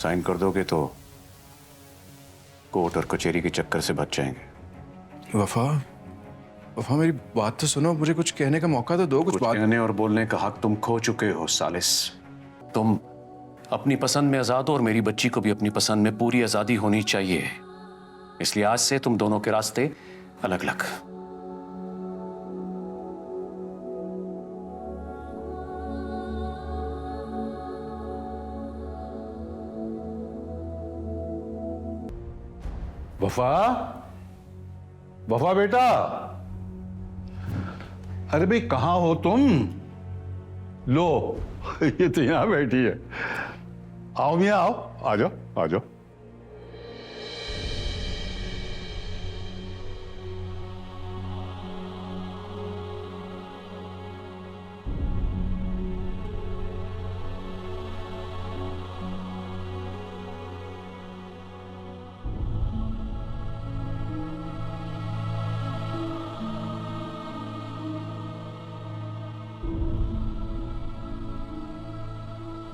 Sign कर दोगे तो कोर्ट और कचहरी के चक्कर से बच जाएंगे। वफा, वफा मेरी बात तो सुनो, मुझे कुछ कहने का मौका तो दो। कुछ बात कहने और बोलने का हक तुम खो चुके हो सालिस। तुम अपनी पसंद में आजाद हो और मेरी बच्ची को भी अपनी पसंद में पूरी आजादी होनी चाहिए। इसलिए आज से तुम दोनों के रास्ते अलग अलग। वफा, वफा बेटा, अरे भाई कहाँ हो तुम? लो ये तो यहां बैठी है। आओ मियाँ आओ, आ जाओ आ जाओ।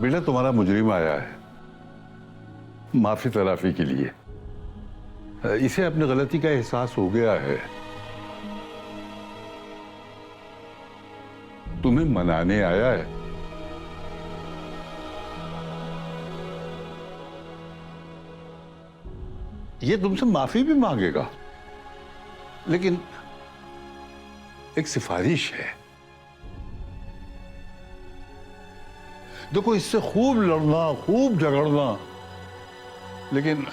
बेटा तुम्हारा मुजरिम आया है माफी तलाफी के लिए। इसे अपनी गलती का एहसास हो गया है, तुम्हें मनाने आया है। ये तुमसे माफी भी मांगेगा, लेकिन एक सिफारिश है। देखो इससे खूब लड़ना, खूब झगड़ना, लेकिन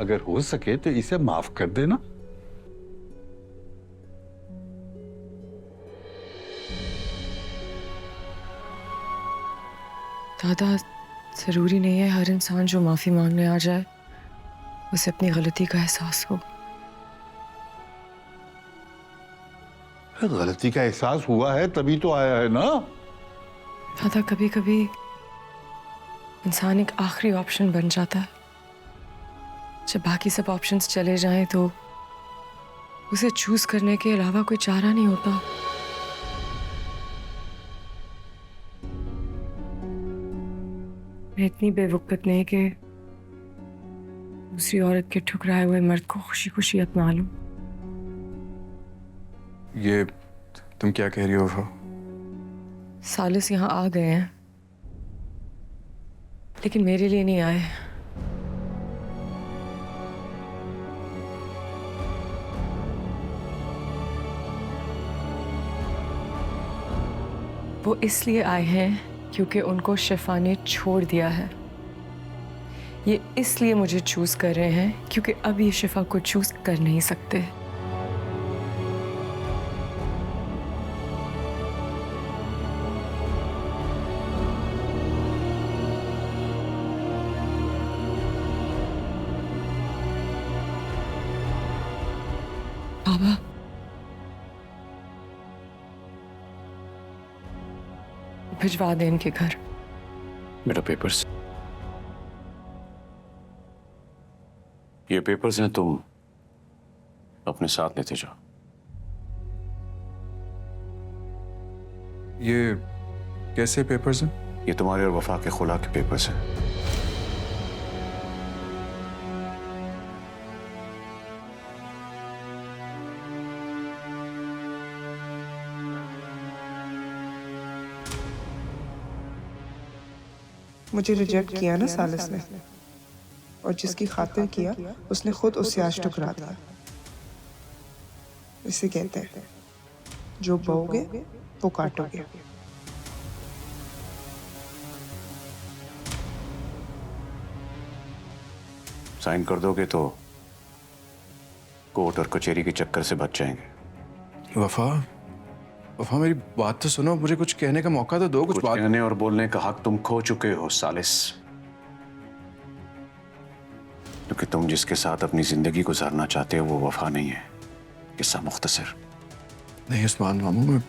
अगर हो सके तो इसे माफ कर देना। दादा, जरूरी नहीं है हर इंसान जो माफी मांगने आ जाए उसे अपनी गलती का एहसास हो। गलती का एहसास हुआ है तभी तो आया है ना। दादा, कभी कभी इंसान एक आखिरी ऑप्शन बन जाता है। जब बाकी सब ऑप्शंस चले जाएं तो उसे चूज करने के अलावा कोई चारा नहीं होता। मैं इतनी बेवकूफ नहीं कि दूसरी औरत के ठुकराए हुए मर्द को खुशी खुशी अपना लूं। ये तुम क्या कह रही हो वफा? सालिस यहाँ आ गए हैं, लेकिन मेरे लिए नहीं आए। वो इसलिए आए हैं क्योंकि उनको शिफा ने छोड़ दिया है। ये इसलिए मुझे चूज कर रहे हैं क्योंकि अब ये शिफा को चूज कर नहीं सकते। बाबा, भिजवा दे इनके घर। मेरा पेपर्स, ये पेपर्स हैं, तुम अपने साथ लेते जाओ। ये कैसे पेपर्स हैं? ये तुम्हारे और वफा के खुला के पेपर्स हैं। मुझे रिजेक्ट किया ना सालिस ने, और जिसकी खातिर किया उसने खुद उससे आज टुकरा दिया। इसे कहते हैं जो बोओगे वो काटोगे। साइन कर दोगे तो कोर्ट और कचहरी के चक्कर से बच जाएंगे। वफा, वफा मेरी बात तो सुनो, मुझे कुछ कहने का मौका तो दो। कुछ बात कहने और बोलने का हक तुम खो चुके हो सालिस। क्योंकि तुम जिसके साथ अपनी जिंदगी गुजारना चाहते हो वो वफा नहीं है। किस्सा मुख्तसर। नहीं उस्मान मामू, मैं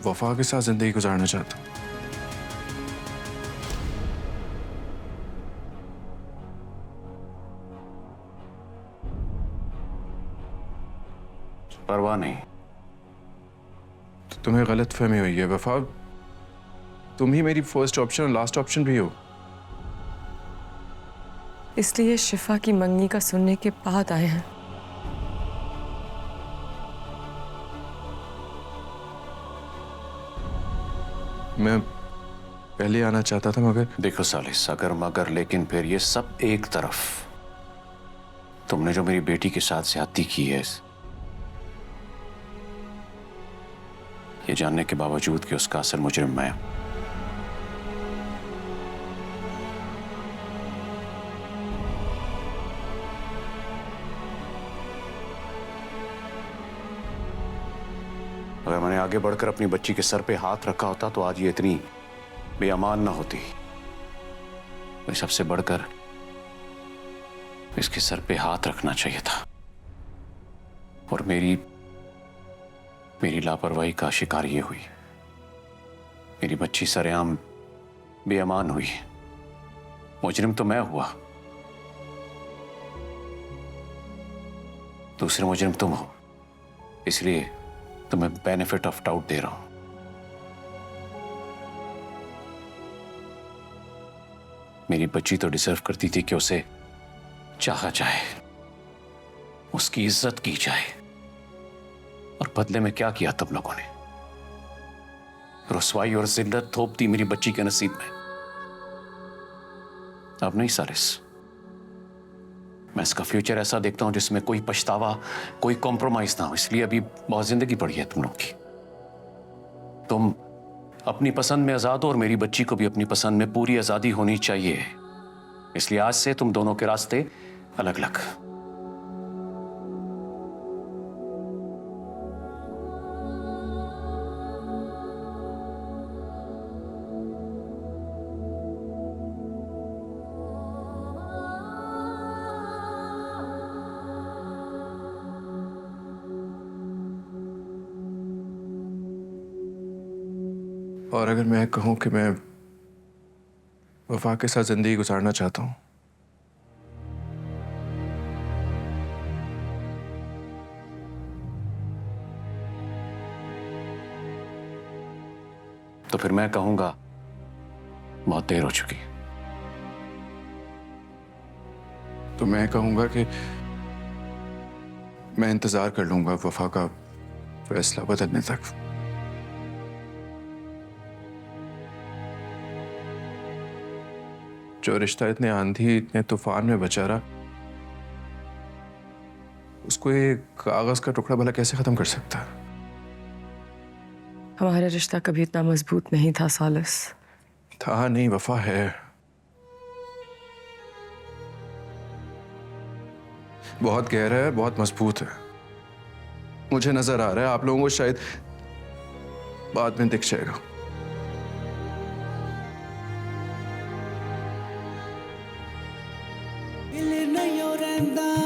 वफा के साथ जिंदगी गुजारना चाहता हूँ। परवाह नहीं। तो तुम्हें गलत फहमी हुई है वफा। तुम ही मेरी फर्स्ट ऑप्शन और लास्ट ऑप्शन भी हो। इसलिए शिफा की मंगनी का सुनने के बाद आए हैं। मैं पहले आना चाहता था मगर देखो सालिस, अगर मगर लेकिन फिर ये सब एक तरफ। तुमने जो मेरी बेटी के साथ ज्यादती की है, ये जानने के बावजूद कि उसका असल मुजरिम मैं हूं। अगर मैंने आगे बढ़कर अपनी बच्ची के सर पे हाथ रखा होता तो आज ये इतनी बेअमान ना होती। तो सबसे बढ़कर इसके सर पे हाथ रखना चाहिए था और मेरी लापरवाही का शिकार ये हुई। मेरी बच्ची सरेआम बेअमान हुई। मुजरिम तो मैं हुआ, दूसरे मुजरिम तुम हो, इसलिए तुम्हें बेनिफिट ऑफ डाउट दे रहा हूं। मेरी बच्ची तो डिजर्व करती थी कि उसे चाहा जाए, उसकी इज्जत की जाए, और बदले में क्या किया तुम लोगों ने? रुसवाई और जिल्लत थोप दी मेरी बच्ची के नसीब में। अब नहीं सालिस, मैं इसका फ्यूचर ऐसा देखता हूं जिसमें कोई पछतावा, कोई कॉम्प्रोमाइज ना हो। इसलिए अभी बहुत जिंदगी पड़ी है तुम लोग की। तुम अपनी पसंद में आजाद हो और मेरी बच्ची को भी अपनी पसंद में पूरी आजादी होनी चाहिए। इसलिए आज से तुम दोनों के रास्ते अलग अलग। और अगर मैं कहूं कि मैं वफा के साथ जिंदगी गुजारना चाहता हूं, तो फिर मैं कहूंगा बहुत देर हो चुकी। तो मैं कहूंगा कि मैं इंतजार कर लूंगा वफा का फैसला बदलने तक। जो रिश्ता इतने आंधी, इतने तूफान में बचा रहा, उसको एक कागज का टुकड़ा भला कैसे खत्म कर सकता है? हमारा रिश्ता कभी इतना मजबूत नहीं था सालिस। था नहीं, वफा है। बहुत गहरा है, बहुत मजबूत है। मुझे नजर आ रहा है, आप लोगों को शायद बाद में दिख जाएगा। दिल नहीं रहंदा